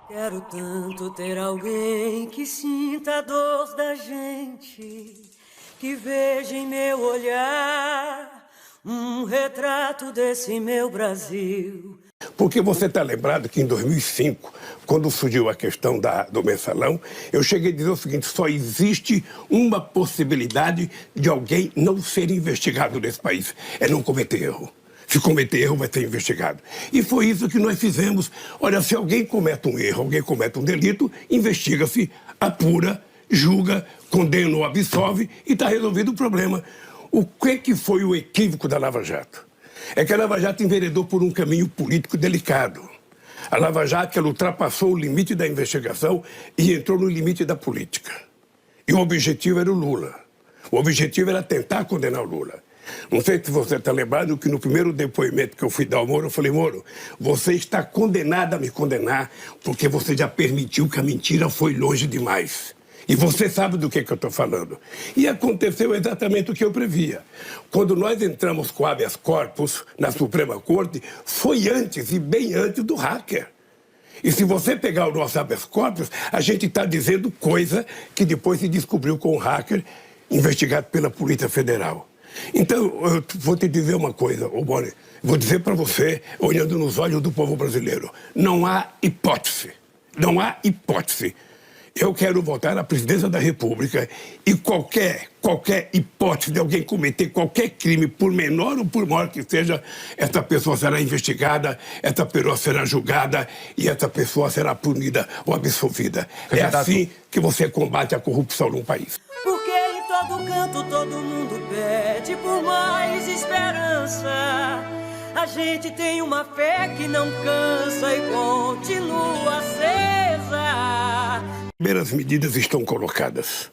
Quero tanto ter alguém que sinta a dor da gente, que veja em meu olhar um retrato desse meu Brasil. Porque você está lembrado que em 2005, quando surgiu a questão do mensalão, eu cheguei a dizer o seguinte: só existe uma possibilidade de alguém não ser investigado nesse país, é não cometer erro. Se cometer erro, vai ser investigado. E foi isso que nós fizemos. Olha, se alguém comete um erro, alguém comete um delito, investiga-se, apura, julga, condena ou absolve e está resolvido o problema. O que foi o equívoco da Lava Jato? É que a Lava Jato enveredou por um caminho político delicado. A Lava Jato, ela ultrapassou o limite da investigação e entrou no limite da política. E o objetivo era o Lula. O objetivo era tentar condenar o Lula. Não sei se você está lembrado que no primeiro depoimento que eu fui dar ao Moro, eu falei: Moro, você está condenado a me condenar porque você já permitiu que a mentira foi longe demais. E você sabe do que eu estou falando. E aconteceu exatamente o que eu previa. Quando nós entramos com habeas corpus na Suprema Corte, foi antes e bem antes do hacker. E se você pegar o nosso habeas corpus, a gente está dizendo coisa que depois se descobriu com o hacker investigado pela Polícia Federal. Então, eu vou te dizer uma coisa, Boni, vou dizer para você, olhando nos olhos do povo brasileiro: não há hipótese, não há hipótese. Eu quero voltar à presidência da República e qualquer hipótese de alguém cometer qualquer crime, por menor ou por maior que seja, essa pessoa será investigada, essa pessoa será julgada e essa pessoa será punida ou absolvida. É assim que você combate a corrupção num país. Porque em todo canto todo mundo pede por mais esperança. A gente tem uma fé que não cansa e continua acesa. Primeiras medidas estão colocadas.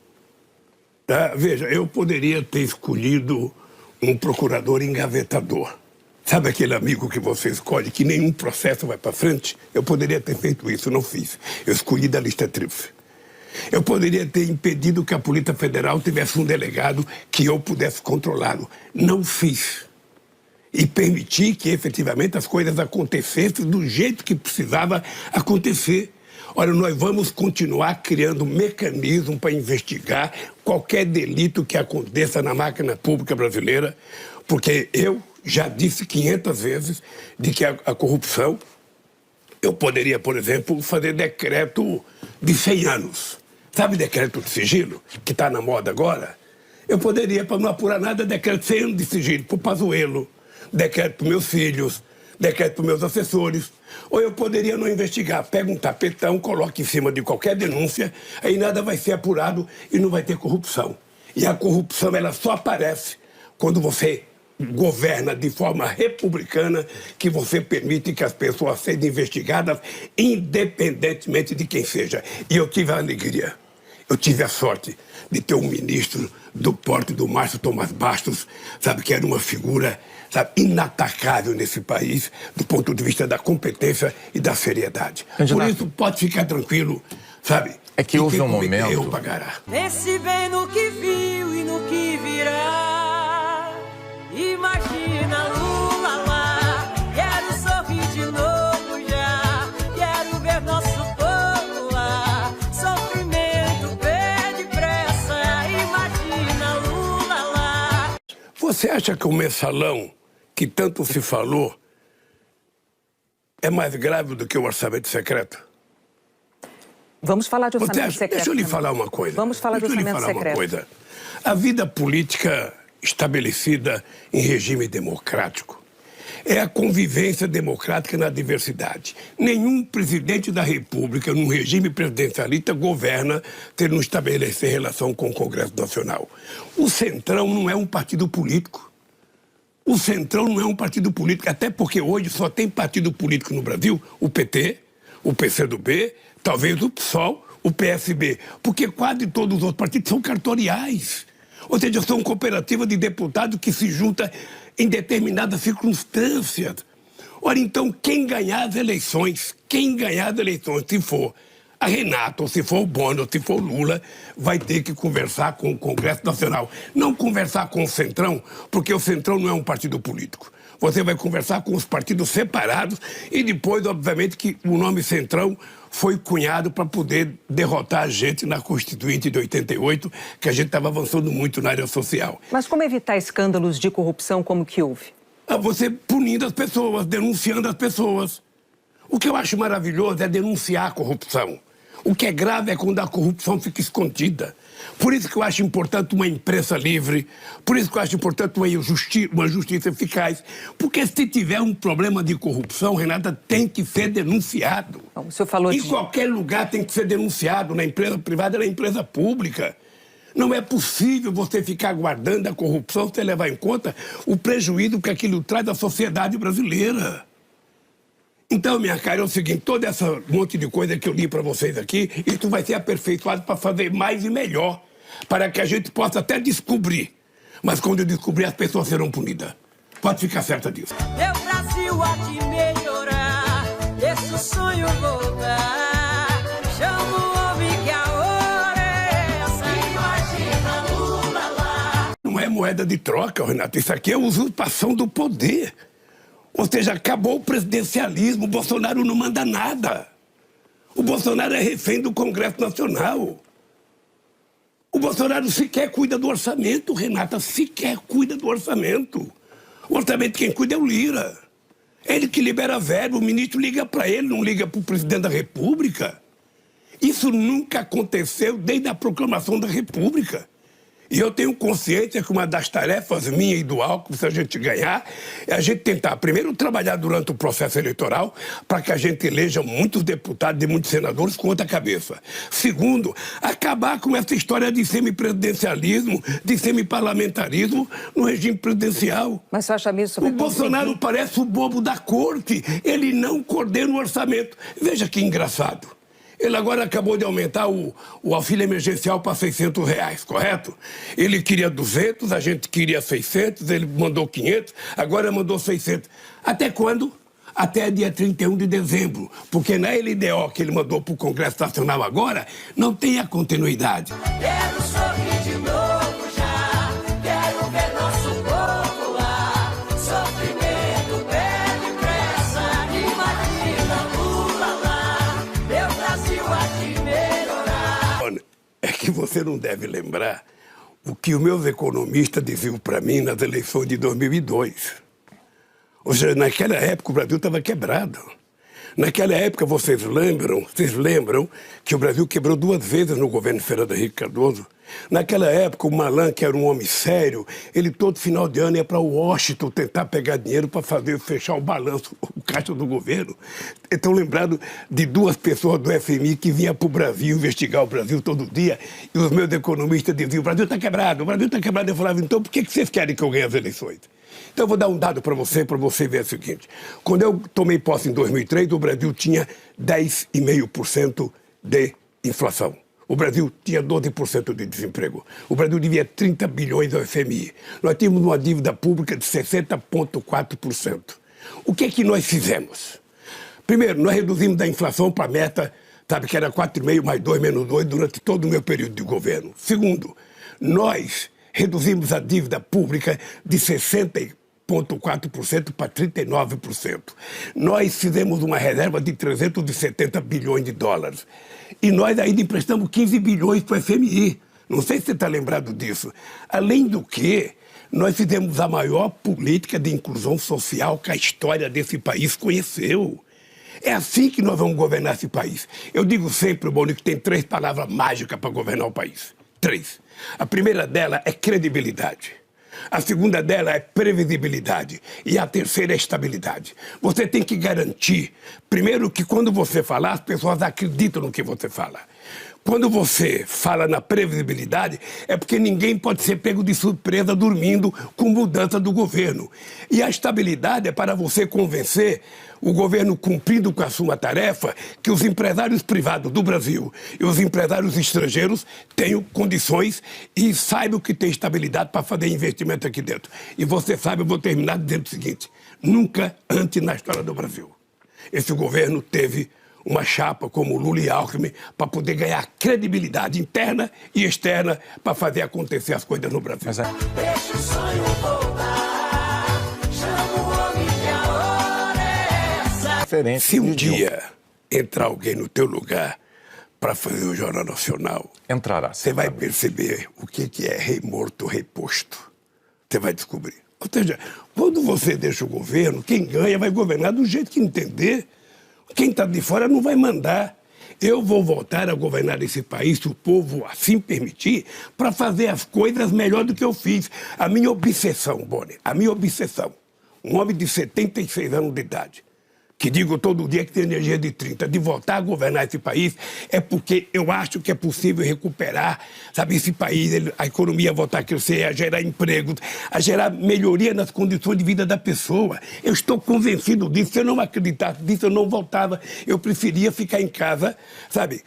Tá? Veja, eu poderia ter escolhido um procurador engavetador. Sabe aquele amigo que você escolhe, que nenhum processo vai para frente? Eu poderia ter feito isso, não fiz. Eu escolhi da lista tríplice. Eu poderia ter impedido que a Polícia Federal tivesse um delegado que eu pudesse controlá-lo. Não fiz. E permiti que efetivamente as coisas acontecessem do jeito que precisava acontecer. Olha, nós vamos continuar criando mecanismo para investigar qualquer delito que aconteça na máquina pública brasileira, porque eu já disse 500 vezes de que a corrupção, eu poderia, por exemplo, fazer decreto de 100 anos. Sabe decreto de sigilo, que está na moda agora? Eu poderia, para não apurar nada, decreto de 100 anos de sigilo para o Pazuello, decreto para meus filhos, decreto para meus assessores. Ou eu poderia não investigar, pega um tapetão, coloca em cima de qualquer denúncia, aí nada vai ser apurado e não vai ter corrupção. E a corrupção, ela só aparece quando você governa de forma republicana, que você permite que as pessoas sejam investigadas independentemente de quem seja. E eu tive a alegria, eu tive a sorte de ter um ministro do porte do Márcio Tomás Bastos, sabe, que era uma figura, sabe, inatacável nesse país, do ponto de vista da competência e da seriedade. Por isso, pode ficar tranquilo, sabe? É que houve um momento... Eu pagará. Pense bem no que viu e no que virá. Imagina Lula lá, quero sorrir de novo já. Quero ver nosso povo lá, sofrimento pede pressa. Imagina Lula lá. Você acha que o mensalão, que tanto se falou, é mais grave do que o orçamento secreto? Vamos falar de orçamento secreto. Deixa eu lhe falar uma coisa. Vamos falar de orçamento secreto. A vida política estabelecida em regime democrático é a convivência democrática na diversidade. Nenhum presidente da República, num regime presidencialista, governa sem não estabelecer relação com o Congresso Nacional. O Centrão não é um partido político. O Centrão não é um partido político, até porque hoje só tem partido político no Brasil, o PT, o PCdoB, talvez o PSOL, o PSB, porque quase todos os outros partidos são cartoriais. Ou seja, são cooperativas de deputados que se juntam em determinadas circunstâncias. Ora, então, quem ganhar as eleições, se for a Renata, ou se for o Boni, ou se for o Lula, vai ter que conversar com o Congresso Nacional. Não conversar com o Centrão, porque o Centrão não é um partido político. você vai conversar com os partidos separados e depois, obviamente, que o nome Centrão foi cunhado para poder derrotar a gente na Constituinte de 88, que a gente estava avançando muito na área social. Mas como evitar escândalos de corrupção como que houve? Você punindo as pessoas, denunciando as pessoas. O que eu acho maravilhoso é denunciar a corrupção. O que é grave é quando a corrupção fica escondida. Por isso que eu acho importante uma imprensa livre, por isso que eu acho importante uma justiça eficaz. Porque se tiver um problema de corrupção, Renata, tem que ser denunciado. Bom, o senhor falou em qualquer lugar tem que ser denunciado, na empresa privada e na empresa pública. Não é possível você ficar guardando a corrupção sem levar em conta o prejuízo que aquilo traz à sociedade brasileira. Então, minha cara, é o seguinte, todo esse monte de coisa que eu li para vocês aqui, isso vai ser aperfeiçoado para fazer mais e melhor, para que a gente possa até descobrir. Mas quando eu descobrir, as pessoas serão punidas. Pode ficar certa disso. Meu Brasil há de melhorar, esse sonho voltar. Chama o homem que a hora é essa. Imagina Lula lá. Não é moeda de troca, Renato. Isso aqui é usurpação do poder. Ou seja, acabou o presidencialismo, o Bolsonaro não manda nada. O Bolsonaro é refém do Congresso Nacional. O Bolsonaro sequer cuida do orçamento, Renata, sequer cuida do orçamento. O orçamento quem cuida é o Lira. Ele que libera verba, o ministro liga para ele, não liga para o presidente da República. Isso nunca aconteceu desde a proclamação da República. E eu tenho consciência que uma das tarefas minha e do Alckmin, se a gente ganhar, é a gente tentar, primeiro, trabalhar durante o processo eleitoral para que a gente eleja muitos deputados e muitos senadores com outra cabeça. Segundo, acabar com essa história de semipresidencialismo, de semiparlamentarismo no regime presidencial. Mas você acha mesmo? O Bolsonaro parece o bobo da corte. Ele não coordena o orçamento. Veja que engraçado. Ele agora acabou de aumentar o auxílio emergencial para R$600, correto? Ele queria 200, a gente queria 600, ele mandou 500, agora mandou 600. Até quando? Até dia 31 de dezembro. Porque na LDO que ele mandou para o Congresso Nacional agora, não tem a continuidade. Quero sorrir de novo já, quero ver nosso povo lá. Sofrimento pede pressa, imagina Lula lá. Meu Brasil há de melhorar. É que você não deve lembrar o que os meus economistas diziam para mim nas eleições de 2002. Ou seja, naquela época o Brasil estava quebrado. Naquela época, vocês lembram que o Brasil quebrou 2 vezes no governo Fernando Henrique Cardoso? Naquela época, o Malan, que era um homem sério, ele todo final de ano ia para Washington tentar pegar dinheiro para fechar o balanço, o caixa do governo. Estão lembrados de 2 pessoas do FMI que vinham para o Brasil investigar o Brasil todo dia, e os meus economistas diziam, o Brasil está quebrado, o Brasil está quebrado. Eu falava, então por que vocês querem que eu ganhe as eleições? Então eu vou dar um dado para você ver o seguinte. Quando eu tomei posse em 2003, o Brasil tinha 10,5% de inflação. O Brasil tinha 12% de desemprego. O Brasil devia 30 bilhões ao FMI. Nós tínhamos uma dívida pública de 60,4%. O que é que nós fizemos? Primeiro, nós reduzimos a inflação para a meta, sabe, que era 4,5 mais 2 menos 2 durante todo o meu período de governo. Segundo, nós reduzimos a dívida pública de 60,4% para 39%. Nós fizemos uma reserva de 370 bilhões de dólares. E nós ainda emprestamos 15 bilhões para o FMI. Não sei se você está lembrado disso. Além do que, nós fizemos a maior política de inclusão social que a história desse país conheceu. É assim que nós vamos governar esse país. Eu digo sempre, Boni, que tem 3 palavras mágicas para governar o país. 3. A primeira dela é credibilidade. A segunda dela é previsibilidade. E a terceira é estabilidade. Você tem que garantir, primeiro, que quando você falar, as pessoas acreditam no que você fala. Quando você fala na previsibilidade, é porque ninguém pode ser pego de surpresa dormindo com mudança do governo. E a estabilidade é para você convencer o governo, cumprindo com a sua tarefa, que os empresários privados do Brasil e os empresários estrangeiros tenham condições e saibam que tem estabilidade para fazer investimento aqui dentro. E você sabe, eu vou terminar dizendo o seguinte, nunca antes na história do Brasil esse governo teve uma chapa como Lula e Alckmin para poder ganhar credibilidade interna e externa para fazer acontecer as coisas no Brasil. Deixa o sonho voltar, chama o homem. diferente. Se um dia entrar alguém no teu lugar para fazer o Jornal Nacional, entrará. Você vai perceber o que é rei morto, rei posto. Você vai descobrir. Ou seja, quando você deixa o governo, quem ganha vai governar do jeito que entender. Quem está de fora não vai mandar. Eu vou voltar a governar esse país, se o povo assim permitir, para fazer as coisas melhor do que eu fiz. A minha obsessão, Boni, a minha obsessão, um homem de 76 anos de idade, que digo todo dia que tem energia de 30, de voltar a governar esse país, é porque eu acho que é possível recuperar, sabe, esse país, a economia voltar a crescer, a gerar empregos, a gerar melhoria nas condições de vida da pessoa. Eu estou convencido disso. Se eu não acreditasse disso, eu não voltava. Eu preferia ficar em casa, sabe,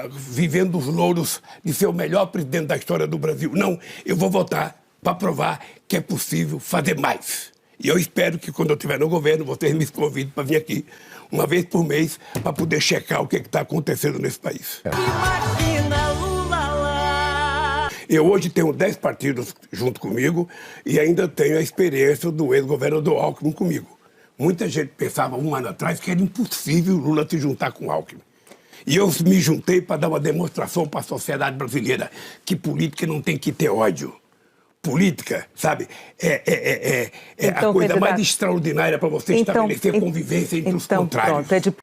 vivendo os louros de ser o melhor presidente da história do Brasil. Não, eu vou voltar para provar que é possível fazer mais. E eu espero que quando eu estiver no governo, vocês me convidem para vir aqui uma vez por mês para poder checar o que está acontecendo nesse país. Imagina Lula lá. Eu hoje tenho 10 partidos junto comigo e ainda tenho a experiência do ex-governador Alckmin comigo. Muita gente pensava um ano atrás que era impossível Lula se juntar com Alckmin. E eu me juntei para dar uma demonstração para a sociedade brasileira que política não tem que ter ódio. Política, sabe, Então, a coisa candidato, mais extraordinária para você estabelecer convivência entre os contrários. Pronto,